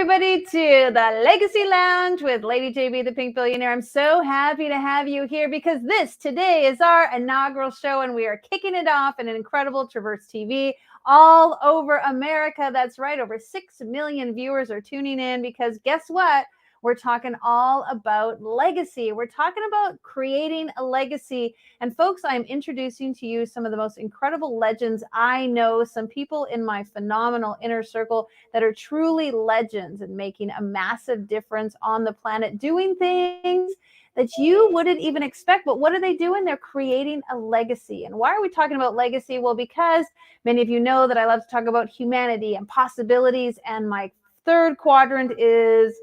everybody, to the Legacy Lounge with Lady JB, the Pink Billionaire. I'm so happy to have you here because today is our inaugural show, and we are kicking it off in an incredible Traverse TV all over America. That's right, over 6 million viewers are tuning in because guess what? We're talking all about legacy. We're talking about creating a legacy. And folks, I'm introducing to you some of the most incredible legends I know, some people in my phenomenal inner circle that are truly legends and making a massive difference on the planet, doing things that you wouldn't even expect. But what are they doing? They're creating a legacy. And why are we talking about legacy? Well, because many of you know that I love to talk about humanity and possibilities. And my third quadrant is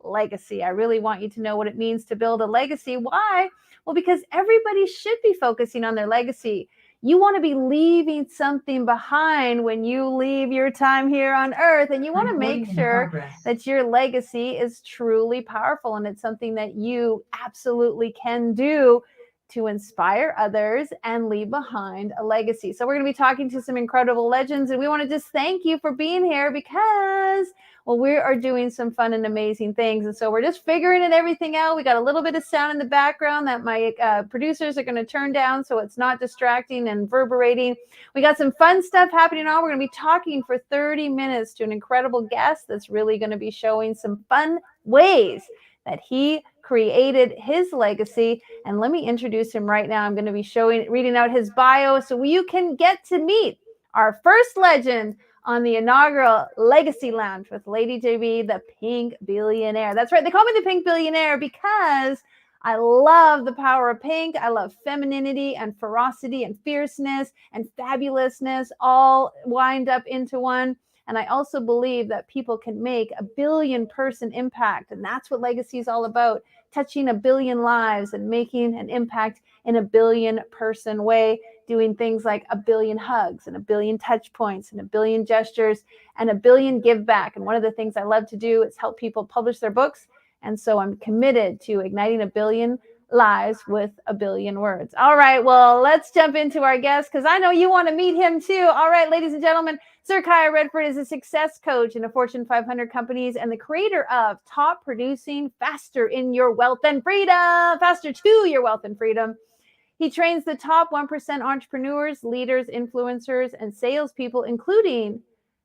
legacy. I really want you to know what it means to build a legacy. Why? Well, because everybody should be focusing on their legacy. You want to be leaving something behind when you leave your time here on earth, and you want to make sure that your legacy is truly powerful, and it's something that you absolutely can do to inspire others and leave behind a legacy. So we're going to be talking to some incredible legends, and we want to just thank you for being here because, well, we are doing some fun and amazing things. And so we're just figuring everything out. We got a little bit of sound in the background that my producers are going to turn down so it's not distracting and reverberating. We got some fun stuff happening on. We're going to be talking for 30 minutes to an incredible guest that's really going to be showing some fun ways that he created his legacy. And let me introduce him right now. I'm going to be reading out his bio so you can get to meet our first legend on the inaugural Legacy Lounge with Lady JB, the Pink Billionaire. That's right. They call me the Pink Billionaire because I love the power of pink. I love femininity and ferocity and fierceness and fabulousness all wind up into one. And I also believe that people can make a 1 billion person impact. And that's what legacy is all about, touching 1 billion lives and making an impact in a 1 billion person way, doing things like 1 billion hugs and 1 billion touch points and 1 billion gestures and 1 billion give back. And one of the things I love to do is help people publish their books. And so I'm committed to igniting 1 billion lives with 1 billion words. All right, well, let's jump into our guest because I know you want to meet him too. All right, ladies and gentlemen, Sir Redford is a success coach in a Fortune 500 companies and the creator of Top Producing Faster in Your Wealth and Freedom, Faster to Your Wealth and Freedom. He trains the top 1% entrepreneurs, leaders, influencers, and salespeople, including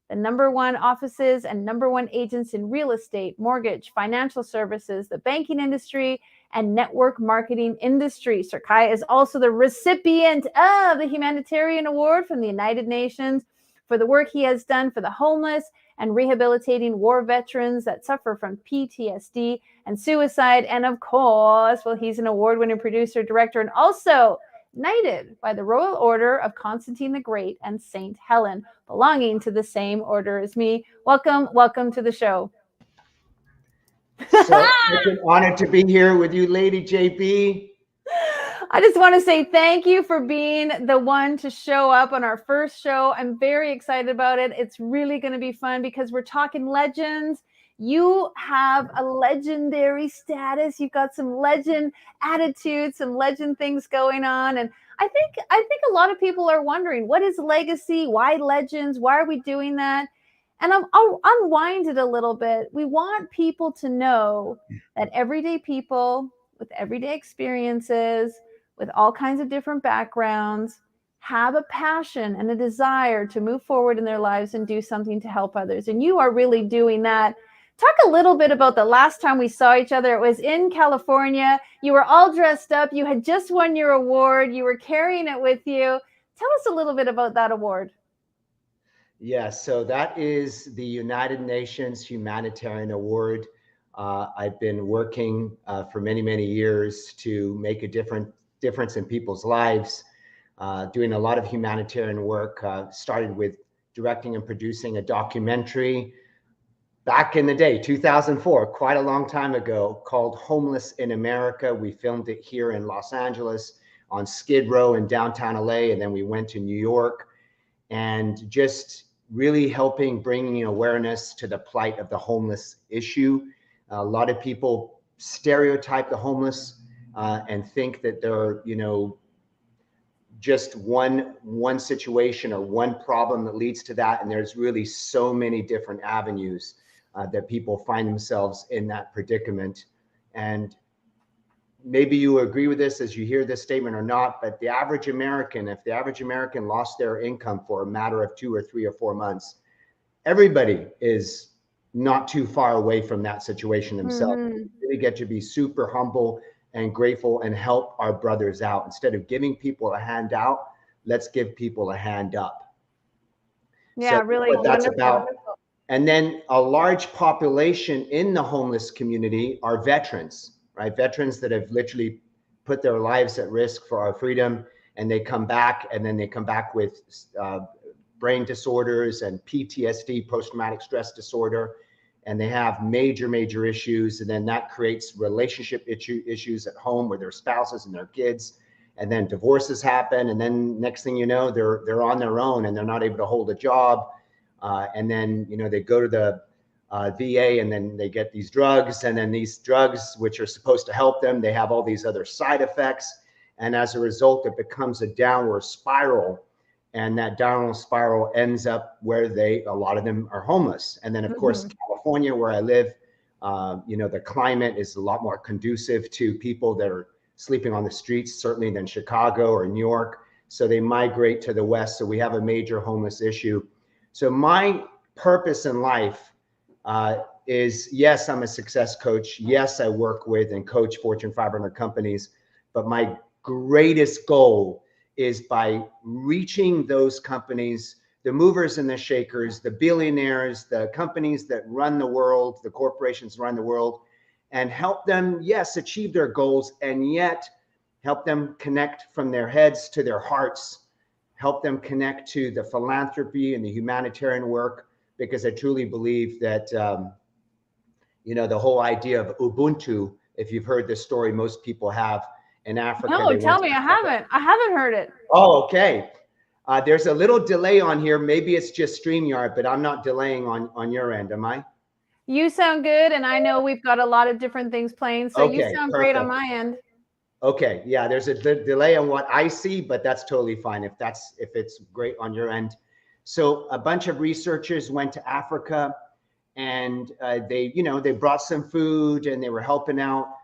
the #1 offices and #1 agents in real estate, mortgage, financial services, the banking industry, and network marketing industry. Sir Kai is also the recipient of the Humanitarian Award from the United Nations for the work he has done for the homeless and rehabilitating war veterans that suffer from PTSD and suicide. And of course, well, he's an award-winning producer, director, and also knighted by the Royal Order of Constantine the Great and St. Helen, belonging to the same order as me. Welcome to the show. So it's an honor to be here with you, Lady JB. I just want to say thank you for being the one to show up on our first show. I'm very excited about it. It's really going to be fun because we're talking legends. You have a legendary status. You've got some legend attitudes, some legend things going on. And I think a lot of people are wondering, what is legacy? Why legends? Why are we doing that? And I'll unwind it a little bit. We want people to know that everyday people with everyday experiences, with all kinds of different backgrounds, have a passion and a desire to move forward in their lives and do something to help others. And you are really doing that. Talk a little bit about the last time we saw each other. It was in California. You were all dressed up. You had just won your award. You were carrying it with you. Tell us a little bit about that award. Yeah, so that is the United Nations Humanitarian Award. I've been working for many, many years to make a difference in people's lives, doing a lot of humanitarian work. Started with directing and producing a documentary back in the day, 2004, quite a long time ago, called Homeless in America. We filmed it here in Los Angeles on Skid Row in downtown LA, and then we went to New York, and just really helping bringing awareness to the plight of the homeless issue. A lot of people stereotype the homeless and think that they're, just one situation or one problem that leads to that. And there's really so many different avenues that people find themselves in that predicament. And maybe you agree with this as you hear this statement or not, but the average American, if the average American lost their income for a matter of 2 or 3 or 4 months, everybody is not too far away from that situation themselves. Mm-hmm. We really get to be super humble and grateful and help our brothers out. Instead of giving people a hand out, let's give people a hand up. Yeah, So really what that's wonderful. about. And then a large population in the homeless community are veterans, right? Veterans that have literally put their lives at risk for our freedom, and they come back, and then they come back with brain disorders and PTSD, post-traumatic stress disorder, and they have major issues, and then that creates relationship issues at home with their spouses and their kids, and then divorces happen, and then next thing you know, they're on their own and they're not able to hold a job, and then they go to the VA, and then they get these drugs, and then these drugs, which are supposed to help them, they have all these other side effects, and as a result, it becomes a downward spiral. And that downward spiral ends up where a lot of them are homeless. And then, of course, California, where I live, the climate is a lot more conducive to people that are sleeping on the streets, certainly than Chicago or New York. So they migrate to the West. So we have a major homeless issue. So my purpose in life is, yes, I'm a success coach. Yes, I work with and coach Fortune 500 companies. But my greatest goal is by reaching those companies, the movers and the shakers, the billionaires, the companies that run the world, the corporations run the world, and help them, yes, achieve their goals, and yet help them connect from their heads to their hearts, help them connect to the philanthropy and the humanitarian work, because I truly believe that, the whole idea of Ubuntu, if you've heard this story, most people have. In Africa. No, tell me. I haven't heard it. Oh, okay. There's a little delay on here. Maybe it's just StreamYard, but I'm not delaying on your end, am I? You sound good, and I know we've got a lot of different things playing, so you sound great on my end. Okay, yeah, there's a delay on what I see, but that's totally fine if it's great on your end. So a bunch of researchers went to Africa, and they brought some food, and they were helping out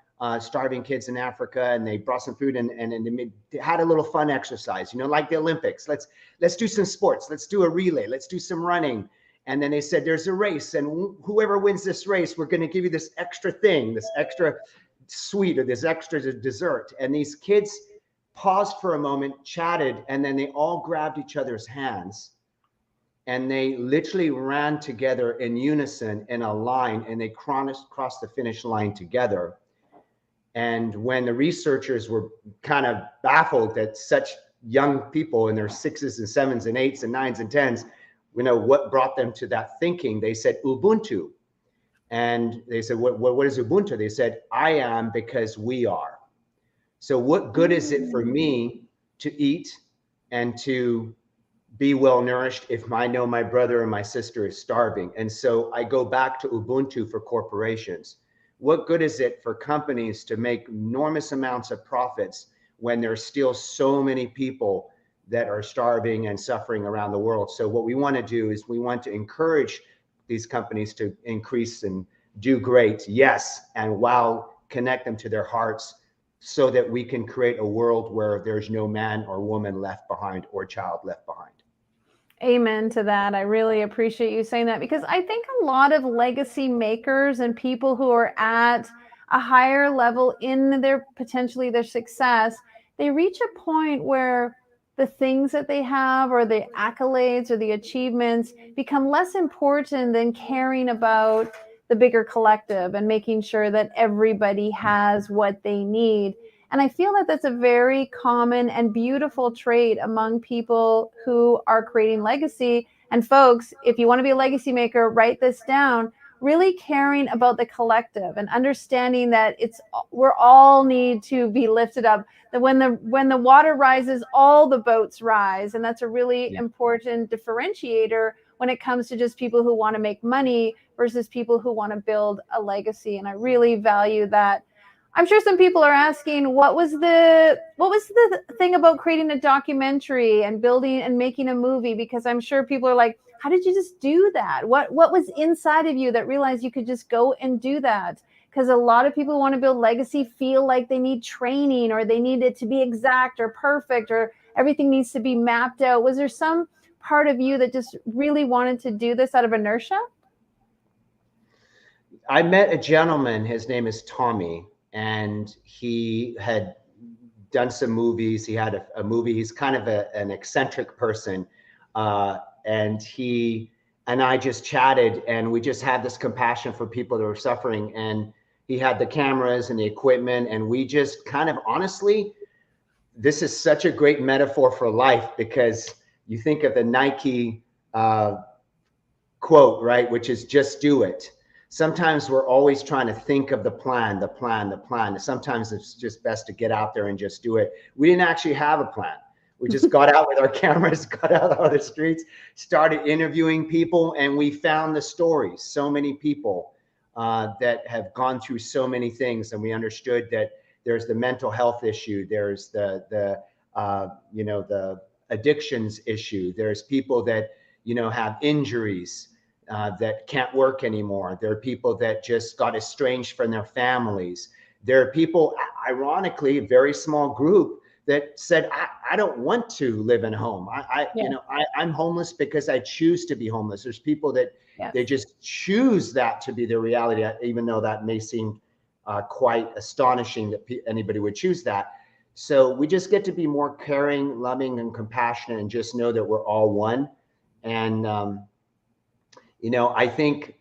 starving kids in Africa, and they brought some food, and they had a little fun exercise, like the Olympics. Let's do some sports. Let's do a relay. Let's do some running. And then they said, there's a race, and whoever wins this race, we're going to give you this extra thing, this extra sweet or this extra dessert. And these kids paused for a moment, chatted, and then they all grabbed each other's hands, and they literally ran together in unison in a line, and they crossed the finish line together. And when the researchers were kind of baffled that such young people in their 6s and 7s and 8s and 9s and 10s, what brought them to that thinking, they said Ubuntu. And they said, what is Ubuntu? They said, I am because we are. So what good is it for me to eat and to be well nourished if I know my brother or my sister is starving? And so I go back to Ubuntu for corporations. What good is it for companies to make enormous amounts of profits when there's still so many people that are starving and suffering around the world? So what we want to do is we want to encourage these companies to increase and do great, yes, and while connect them to their hearts, so that we can create a world where there's no man or woman left behind or child left behind. Amen to that. I really appreciate you saying that, because I think a lot of legacy makers and people who are at a higher level in potentially their success, they reach a point where the things that they have or the accolades or the achievements become less important than caring about the bigger collective and making sure that everybody has what they need. And I feel that that's a very common and beautiful trait among people who are creating legacy. And folks, if you want to be a legacy maker, write this down. Really caring about the collective and understanding that we're all need to be lifted up. That when the water rises, all the boats rise. And that's a really important differentiator when it comes to just people who want to make money versus people who want to build a legacy. And I really value that. I'm sure some people are asking, what was the thing about creating a documentary and building and making a movie? Because I'm sure people are like, how did you just do that? What was inside of you that realized you could just go and do that? Because a lot of people who want to build legacy feel like they need training, or they need it to be exact or perfect, or everything needs to be mapped out. Was there some part of you that just really wanted to do this out of inertia? I met a gentleman, his name is Tommy, and he had done some movies. He had a movie. He's kind of an eccentric person. And he and I just chatted, and we just had this compassion for people that were suffering. And he had the cameras and the equipment, and we just kind of, honestly, this is such a great metaphor for life, because you think of the Nike quote, right, which is just do it. Sometimes we're always trying to think of the plan, the plan, the plan. Sometimes it's just best to get out there and just do it. We didn't actually have a plan. We just got out with our cameras, got out on the streets, started interviewing people, and we found the stories. So many people that have gone through so many things, and we understood that there's the mental health issue, there's the addictions issue, there's people that have injuries that can't work anymore. There are people that just got estranged from their families. There are people, ironically, a very small group that said, I don't want to live in a home. I'm homeless because I choose to be homeless. There's people that they just choose that to be their reality, even though that may seem quite astonishing that anybody would choose that. So we just get to be more caring, loving, and compassionate, and just know that we're all one. And I think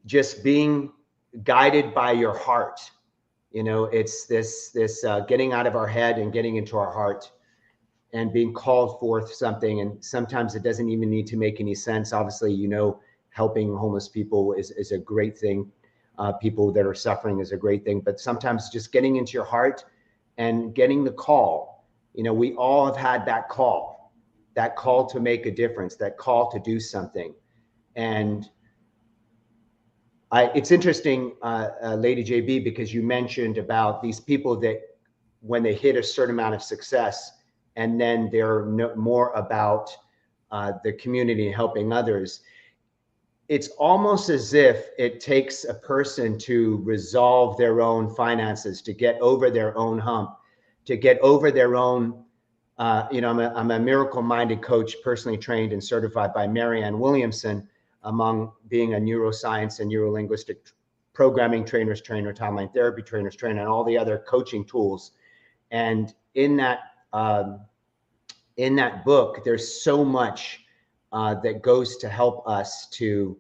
just being guided by your heart, it's this getting out of our head and getting into our heart, and being called forth something. And sometimes it doesn't even need to make any sense. Obviously, helping homeless people is a great thing. People that are suffering is a great thing. But sometimes just getting into your heart and getting the call. We all have had that call to make a difference, that call to do something. And it's interesting, Lady JB, because you mentioned about these people that when they hit a certain amount of success, and then they're more about the community and helping others. It's almost as if it takes a person to resolve their own finances, to get over their own hump, to get over their own, I'm a miracle-minded coach, personally trained and certified by Marianne Williamson, among being a neuroscience and neurolinguistic programming trainer, timeline therapy trainer, and all the other coaching tools. And in that book, there's so much that goes to help us to,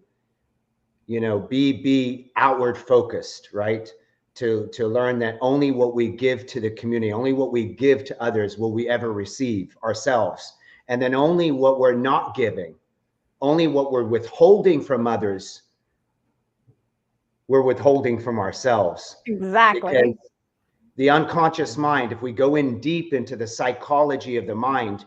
be outward focused, right? To learn that only what we give to the community, only what we give to others will we ever receive ourselves. And then only what we're not giving, only what we're withholding from others, we're withholding from ourselves. Exactly. Because the unconscious mind, if we go in deep into the psychology of the mind,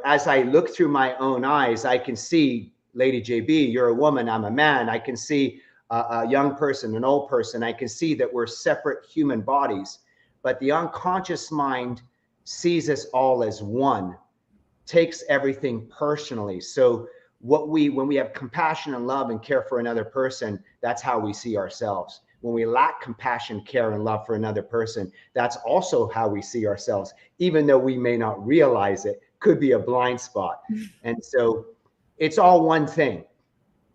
as I look through my own eyes, I can see, Lady JB, you're a woman, I'm a man. I can see a young person, an old person. I can see that we're separate human bodies, but the unconscious mind sees us all as one, takes everything personally. So when we have compassion and love and care for another person, that's how we see ourselves. When we lack compassion, care, and love for another person, that's also how we see ourselves, even though we may not realize it, could be a blind spot. And so it's all one thing.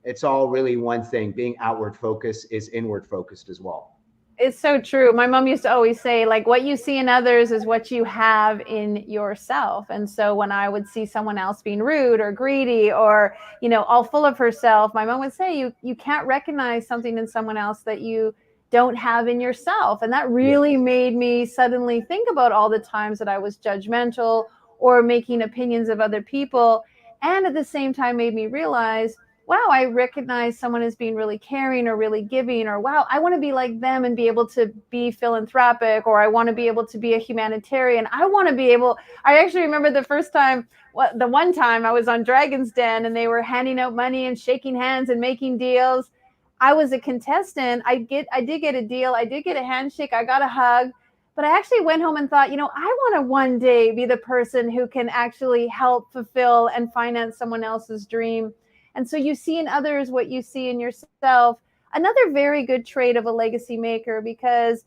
It's all really one thing. Being outward focused is inward focused as well. It's so true. My mom used to always say, like, what you see in others is what you have in yourself. And so when I would see someone else being rude or greedy or, all full of herself, my mom would say, you can't recognize something in someone else that you don't have in yourself. And that really made me suddenly think about all the times that I was judgmental or making opinions of other people. And at the same time made me realize, wow, I recognize someone as being really caring or really giving, or wow, I want to be like them and be able to be philanthropic, or I want to be able to be a humanitarian. I actually remember the one time I was on Dragon's Den and they were handing out money and shaking hands and making deals. I was a contestant. I did get a deal. I did get a handshake. I got a hug. But I actually went home and thought, I want to one day be the person who can actually help fulfill and finance someone else's dream. And so you see in others what you see in yourself. Another very good trait of a legacy maker, because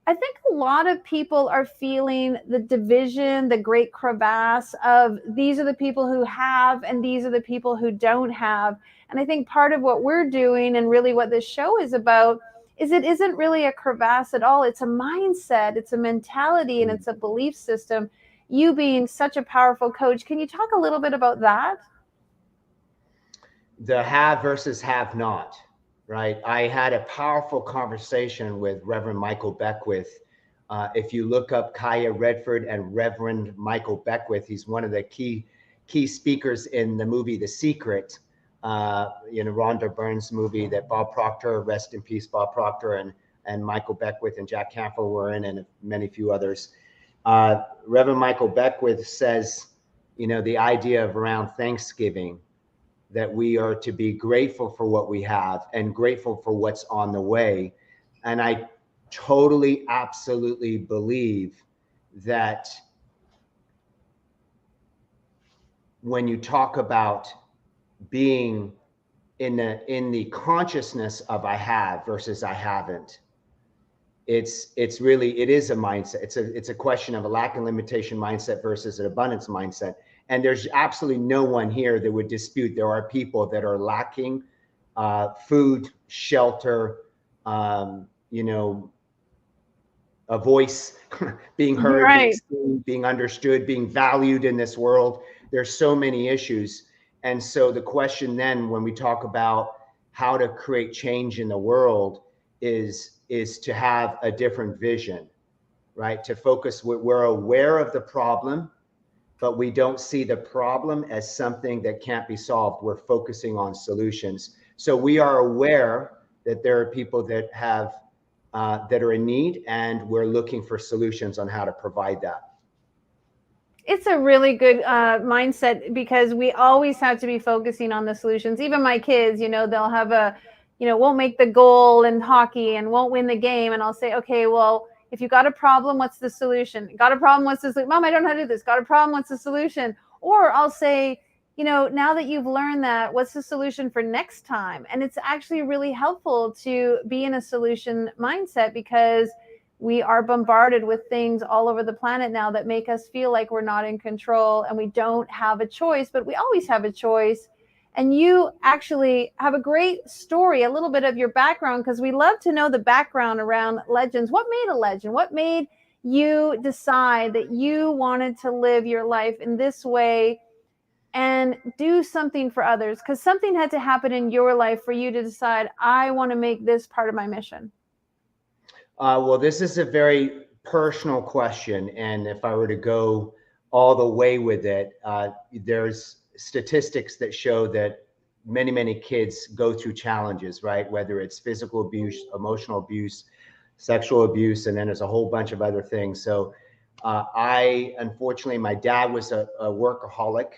I think a lot of people are feeling the division, the great crevasse of these are the people who have and these are the people who don't have. And I think part of what we're doing, and really what this show is about, is it isn't really a crevasse at all. It's a mindset, it's a mentality, and it's a belief system. You being such a powerful coach, can you talk a little bit about that? The have versus have not, right? I had a powerful conversation with Reverend Michael Beckwith. If you look up Kaya Redford and Reverend Michael Beckwith, he's one of the key speakers in the movie The Secret, Rhonda Byrne's movie that Bob Proctor, rest in peace, Bob Proctor, and Michael Beckwith and Jack Canfield were in, and many few others. Reverend Michael Beckwith says, the idea of around Thanksgiving, that we are to be grateful for what we have and grateful for what's on the way. And I totally, absolutely believe that when you talk about being in the consciousness of I have versus I haven't, it is a mindset. It's a question of a lack and limitation mindset versus an abundance mindset. And there's absolutely no one here that would dispute there are people that are lacking food, shelter, a voice, being heard, Right. being seen, being understood, being valued in this world. There's so many issues. And so the question then, when we talk about how to create change in the world, is to have a different vision, right? To focus, we're aware of the problem, but we don't see the problem as something that can't be solved. We're focusing on solutions. So we are aware that there are people that have that are in need, and we're looking for solutions on how to provide that. It's a really good mindset, because we always have to be focusing on the solutions. Even my kids, they'll have won't make the goal in hockey and won't win the game. And I'll say, okay, well, if you got a problem, what's the solution? Got a problem? What's the solution? Mom, I don't know how to do this. Got a problem? What's the solution? Or I'll say, now that you've learned that, what's the solution for next time? And it's actually really helpful to be in a solution mindset, because we are bombarded with things all over the planet now that make us feel like we're not in control and we don't have a choice, but we always have a choice. And you actually have a great story, a little bit of your background, because we love to know the background around legends. What made a legend? What made you decide that you wanted to live your life in this way and do something for others? Because something had to happen in your life for you to decide, I want to make this part of my mission. Well, this is a very personal question. And if I were to go all the way with it, there's statistics that show that many kids go through challenges, right? Whether it's physical abuse, emotional abuse, sexual abuse, and then there's a whole bunch of other things. So unfortunately, my dad was a workaholic,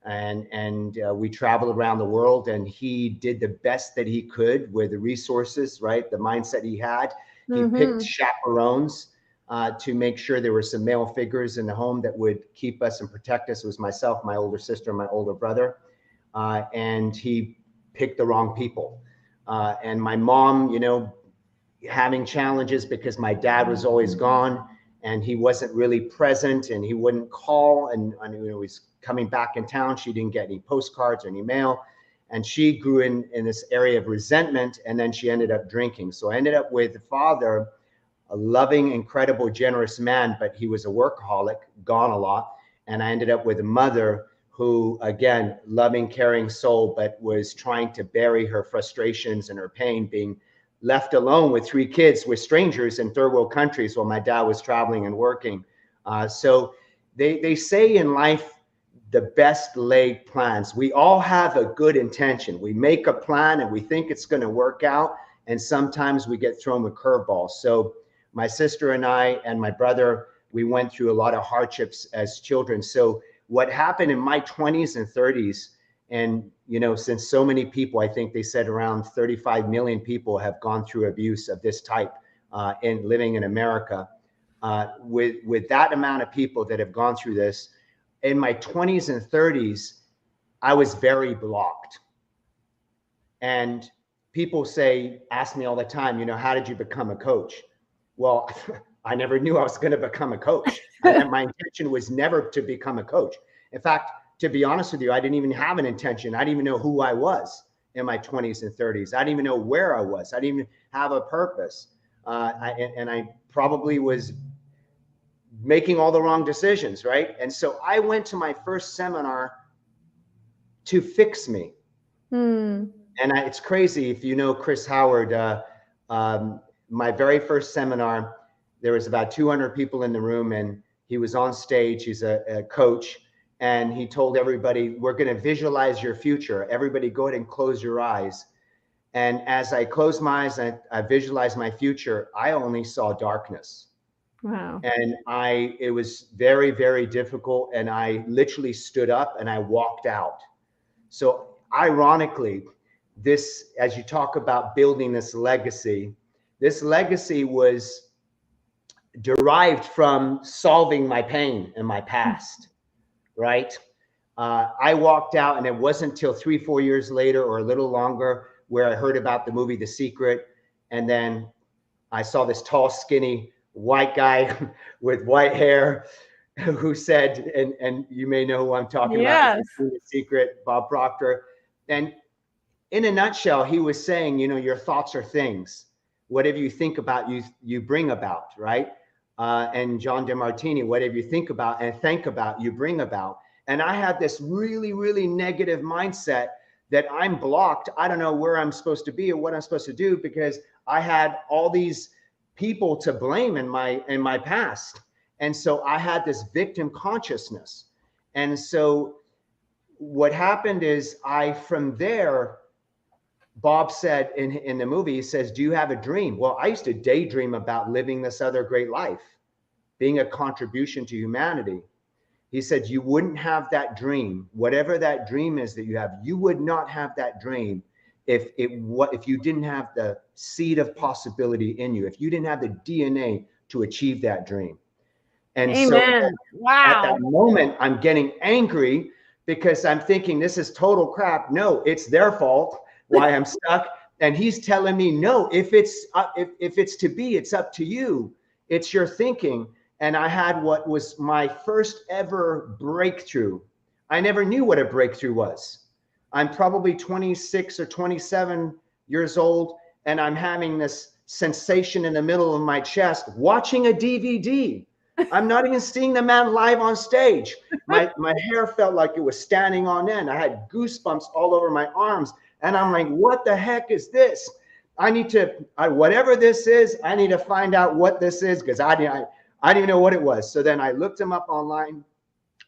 and we traveled around the world, and he did the best that he could with the resources, right? The mindset he had. He picked chaperones to make sure there were some male figures in the home that would keep us and protect us. It was myself, my older sister, and my older brother. And he picked the wrong people. And my mom, having challenges because my dad was always gone and he wasn't really present, and he wouldn't call. And he was coming back in town. She didn't get any postcards or any mail. And she grew in this area of resentment, and then she ended up drinking. So I ended up with a father, a loving, incredible, generous man, but he was a workaholic, gone a lot. And I ended up with a mother who, again, loving, caring soul, but was trying to bury her frustrations and her pain, being left alone with 3 kids with strangers in third world countries while my dad was traveling and working. So they say in life, the best laid plans. We all have a good intention. We make a plan and we think it's going to work out. And sometimes we get thrown with curveballs. So my sister and I and my brother, we went through a lot of hardships as children. So what happened in my 20s and 30s, and, since so many people, I think they said around 35 million people have gone through abuse of this type in living in America, with that amount of people that have gone through this, in my 20s and 30s, I was very blocked. And people ask me all the time, you know, how did you become a coach? Well, I never knew I was going to become a coach. And my intention was never to become a coach. In fact, to be honest with you, I didn't even have an intention. I didn't even know who I was in my 20s and 30s. I didn't even know where I was. I didn't even have a purpose. I probably was making all the wrong decisions, right? And so I went to my first seminar to fix me. And it's crazy, if you know Chris Howard, my very first seminar, there was about 200 people in the room, and he was on stage. He's a coach, and he told everybody, we're going to visualize your future. Everybody go ahead and close your eyes. And as I closed my eyes, I visualized my future, I only saw darkness. Wow. And it was very, very difficult. And I literally stood up and I walked out. So ironically, this, as you talk about building this legacy was derived from solving my pain in my past, right? I walked out, and it wasn't until 3-4 years later, or a little longer, where I heard about the movie The Secret. And then I saw this tall, skinny white guy with white hair who said, and you may know who I'm talking about, The Secret, Bob Proctor. And in a nutshell, he was saying, you know, your thoughts are things. Whatever you think about, you bring about, right? And John DeMartini, whatever you think about and think about, you bring about. And I had this really, really negative mindset that I'm blocked. I don't know where I'm supposed to be or what I'm supposed to do, because I had all these people to blame in my past. And so I had this victim consciousness. And so what happened is from there, Bob said in the movie, he says, do you have a dream? Well, I used to daydream about living this other great life, being a contribution to humanity. He said, you wouldn't have that dream, whatever that dream is that you have, you would not have that dream if you didn't have the seed of possibility in you, if you didn't have the DNA to achieve that dream. And Amen. at that moment, I'm getting angry because I'm thinking, this is total crap. No, it's their fault why I'm stuck. And he's telling me, no, if it's to be, it's up to you. It's your thinking. And I had what was my first ever breakthrough. I never knew what a breakthrough was. I'm probably 26 or 27 years old, and I'm having this sensation in the middle of my chest, watching a DVD. I'm not even seeing the man live on stage. My hair felt like it was standing on end. I had goosebumps all over my arms. And I'm like, what the heck is this? I need to, whatever this is, I need to find out what this is, because I didn't even know what it was. So then I looked him up online.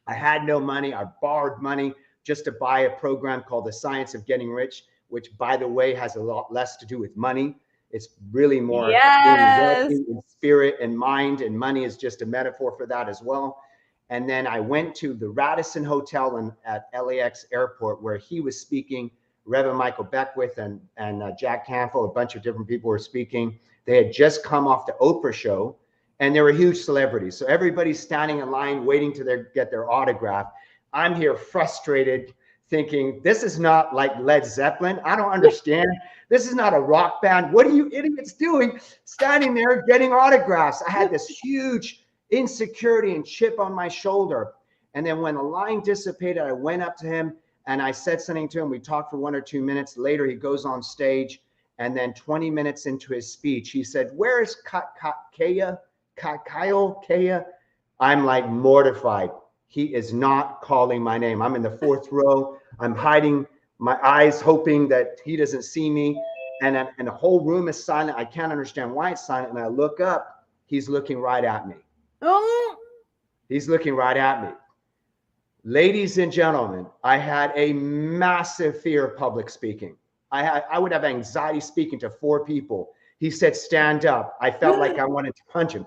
I had no money. I borrowed money just to buy a program called The Science of Getting Rich, which, by the way, has a lot less to do with money. It's really more in spirit and mind, and money is just a metaphor for that as well. And then I went to the Radisson Hotel at LAX airport, where he was speaking. Reverend Michael Beckwith and Jack Canfield, a bunch of different people were speaking. They had just come off the Oprah show, and they were huge celebrities. So everybody's standing in line waiting to get their autograph. I'm here frustrated, thinking, this is not like Led Zeppelin. I don't understand. This is not a rock band. What are you idiots doing standing there getting autographs? I had this huge insecurity and chip on my shoulder. And then when the line dissipated, I went up to him and I said something to him. We talked for 1 or 2 minutes. Later, he goes on stage. And then 20 minutes into his speech, he said, where is Kaya? I'm like mortified. He is not calling my name. I'm in the 4th row. I'm hiding my eyes, hoping that he doesn't see me. And the whole room is silent. I can't understand why it's silent. And I look up. He's looking right at me. Oh. He's looking right at me. Ladies and gentlemen, I had a massive fear of public speaking. I would have anxiety speaking to 4 people. He said, stand up. I felt like I wanted to punch him.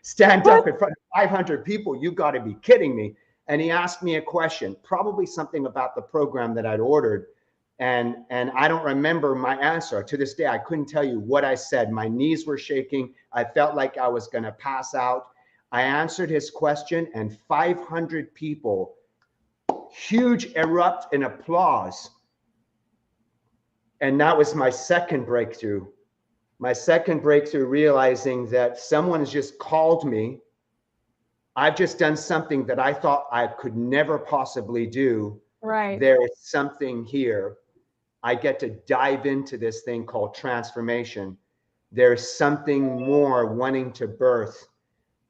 Stand up in front of 500 people. You got to be kidding me. And he asked me a question, probably something about the program that I'd ordered. And I don't remember my answer. To this day, I couldn't tell you what I said. My knees were shaking. I felt like I was going to pass out. I answered his question, and 500 people, huge erupt in applause. And that was my second breakthrough. My second breakthrough, realizing that someone has just called me. I've just done something that I thought I could never possibly do. Right. There is something here. I get to dive into this thing called transformation. There's something more wanting to birth.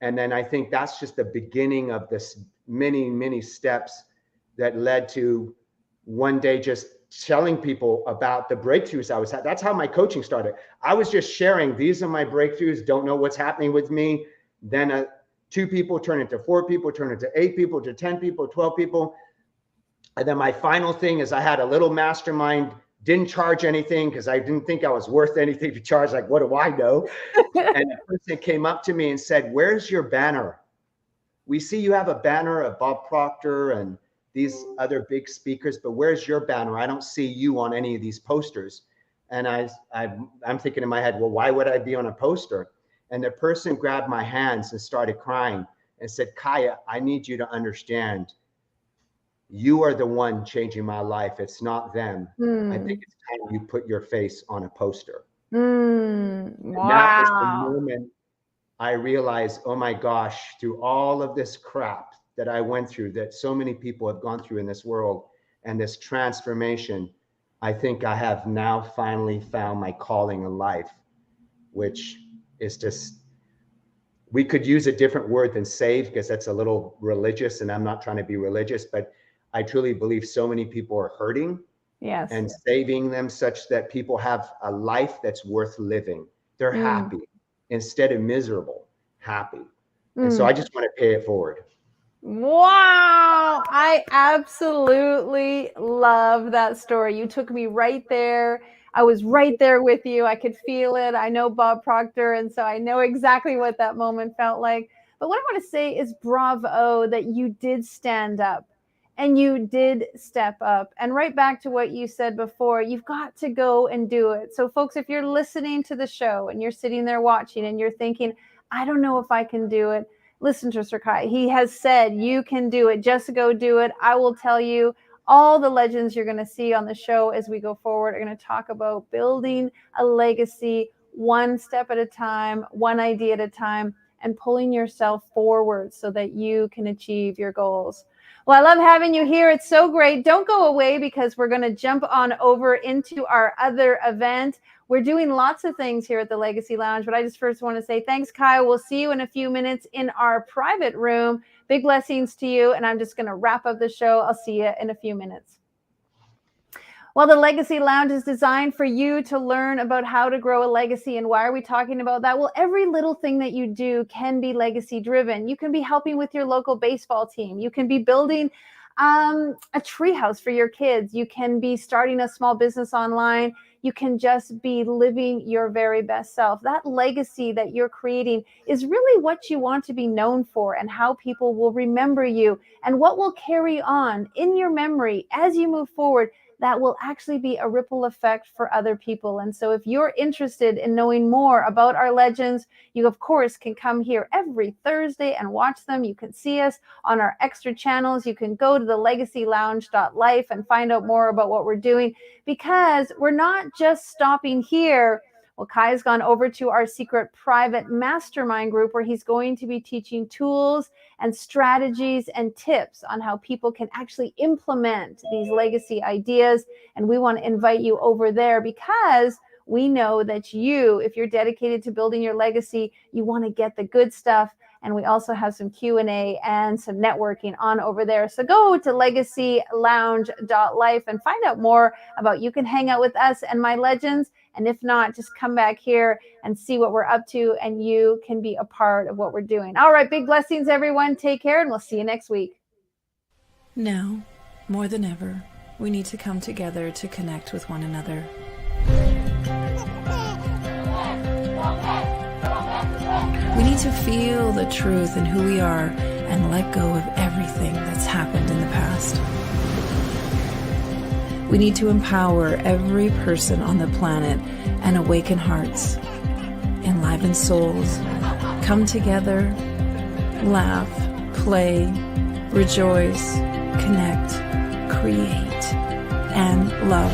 And then I think that's just the beginning of this many, many steps that led to one day just telling people about the breakthroughs I was having. That's how my coaching started. I was just sharing, these are my breakthroughs, don't know what's happening with me. Then 2 people turn into 4 people, turn into 8 people, to 10 people, 12 people. And then my final thing is I had a little mastermind, didn't charge anything because I didn't think I was worth anything to charge. Like, what do I know? And the person came up to me and said, where's your banner? We see you have a banner of Bob Proctor and these other big speakers, but where's your banner? I don't see you on any of these posters. And I'm thinking in my head, well, why would I be on a poster? And the person grabbed my hands and started crying and said, Kaya, I need you to understand. You are the one changing my life. It's not them. I think it's time you put your face on a poster. Wow. And that was the moment I realized, oh my gosh, through all of this crap that I went through, that so many people have gone through in this world, and this transformation, I think I have now finally found my calling in life, which is just, we could use a different word than save because that's a little religious, and I'm not trying to be religious, but I truly believe so many people are hurting. Yes. And saving them such that people have a life that's worth living. They're happy instead of miserable, happy. And so I just want to pay it forward. Wow. I absolutely love that story. You took me right there. I was right there with you. I could feel it. I know Bob Proctor, and so I know exactly what that moment felt like. But what I want to say is bravo that you did stand up. And you did step up. And right back to what you said before, you've got to go and do it. So folks, if you're listening to the show and you're sitting there watching and you're thinking, I don't know if I can do it, listen to Sir Kai. He has said you can do it. Just go do it. I will tell you all the legends you're going to see on the show as we go forward are going to talk about building a legacy one step at a time, one idea at a time, and pulling yourself forward so that you can achieve your goals. Well, I love having you here. It's so great. Don't go away because we're going to jump on over into our other event. We're doing lots of things here at the Legacy Lounge, but I just first want to say thanks, Kai. We'll see you in a few minutes in our private room. Big blessings to you. And I'm just going to wrap up the show. I'll see you in a few minutes. Well, the Legacy Lounge is designed for you to learn about how to grow a legacy. And why are we talking about that? Well, every little thing that you do can be legacy driven. You can be helping with your local baseball team. You can be building a treehouse for your kids. You can be starting a small business online. You can just be living your very best self. That legacy that you're creating is really what you want to be known for, and how people will remember you, and what will carry on in your memory as you move forward. That will actually be a ripple effect for other people. And so if you're interested in knowing more about our legends, you of course can come here every Thursday and watch them. You can see us on our extra channels. You can go to the legacylounge.life and find out more about what we're doing, because we're not just stopping here. Well, Kai's gone over to our secret private mastermind group, where he's going to be teaching tools and strategies and tips on how people can actually implement these legacy ideas. And we want to invite you over there, because we know that you, if you're dedicated to building your legacy, you want to get the good stuff. And we also have some Q&A and some networking on over there. So go to legacylounge.life and find out more about, you can hang out with us and my legends. And if not, just come back here and see what we're up to, and you can be a part of what we're doing. All right, big blessings, everyone. Take care, and we'll see you next week. Now, more than ever, we need to come together to connect with one another. We need to feel the truth in who we are and let go of everything that's happened in the past. We need to empower every person on the planet and awaken hearts, enliven souls, come together, laugh, play, rejoice, connect, create, and love.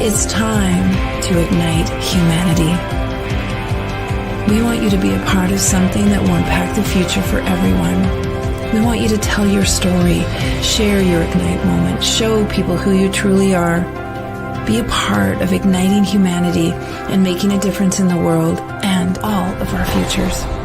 It's time to ignite humanity. We want you to be a part of something that will impact the future for everyone. We want you to tell your story, share your Ignite moment, show people who you truly are. Be a part of igniting humanity and making a difference in the world and all of our futures.